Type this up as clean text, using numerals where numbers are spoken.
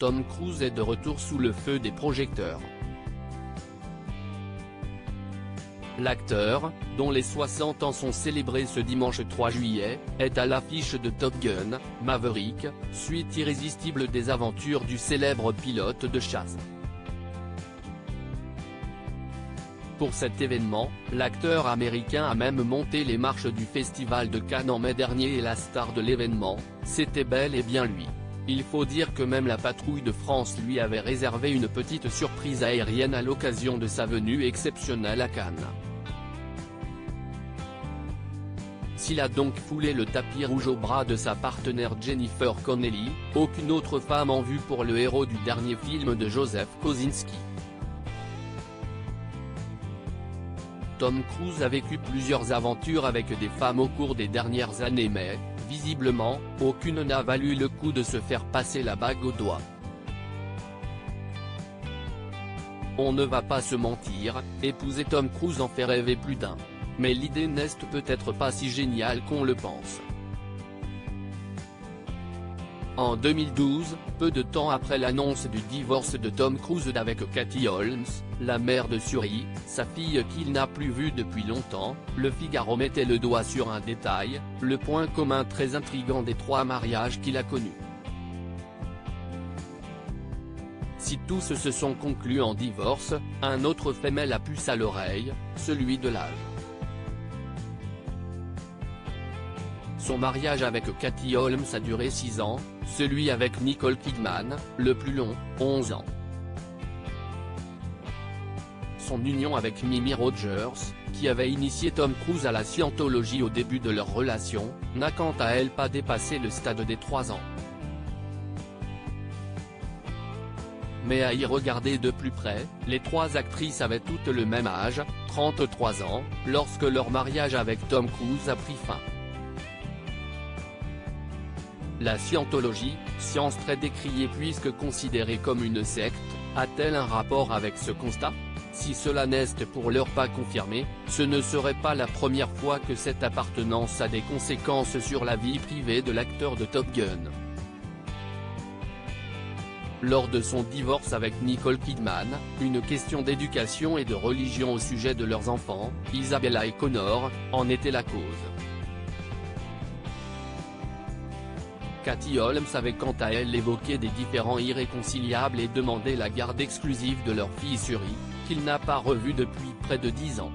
Tom Cruise est de retour sous le feu des projecteurs. L'acteur, dont les 60 ans sont célébrés ce dimanche 3 juillet, est à l'affiche de Top Gun, Maverick, suite irrésistible des aventures du célèbre pilote de chasse. Pour cet événement, l'acteur américain a même monté les marches du Festival de Cannes en mai dernier et la star de l'événement, c'était bel et bien lui. Il faut dire que même la patrouille de France lui avait réservé une petite surprise aérienne à l'occasion de sa venue exceptionnelle à Cannes. S'il a donc foulé le tapis rouge au bras de sa partenaire Jennifer Connelly, aucune autre femme en vue pour le héros du dernier film de Joseph Kosinski. Tom Cruise a vécu plusieurs aventures avec des femmes au cours des dernières années mais, visiblement, aucune n'a valu le coup de se faire passer la bague au doigt. On ne va pas se mentir, épouser Tom Cruise en fait rêver plus d'un. Mais l'idée n'est peut-être pas si géniale qu'on le pense. En 2012, peu de temps après l'annonce du divorce de Tom Cruise avec Katie Holmes, la mère de Suri, sa fille qu'il n'a plus vue depuis longtemps, Le Figaro mettait le doigt sur un détail, le point commun très intrigant des 3 mariages qu'il a connus. Si tous se sont conclus en divorce, un autre fait met la puce à l'oreille, celui de l'âge. Son mariage avec Katie Holmes a duré 6 ans, celui avec Nicole Kidman, le plus long, 11 ans. Son union avec Mimi Rogers, qui avait initié Tom Cruise à la scientologie au début de leur relation, n'a quant à elle pas dépassé le stade des 3 ans. Mais à y regarder de plus près, les 3 actrices avaient toutes le même âge, 33 ans, lorsque leur mariage avec Tom Cruise a pris fin. La scientologie, science très décriée puisque considérée comme une secte, a-t-elle un rapport avec ce constat? Si cela n'est pour l'heure pas confirmé, ce ne serait pas la première fois que cette appartenance a des conséquences sur la vie privée de l'acteur de Top Gun. Lors de son divorce avec Nicole Kidman, une question d'éducation et de religion au sujet de leurs enfants, Isabella et Connor, en était la cause. Katie Holmes avait quant à elle évoqué des différends irréconciliables et demandé la garde exclusive de leur fille Suri, qu'il n'a pas revue depuis près de 10 ans.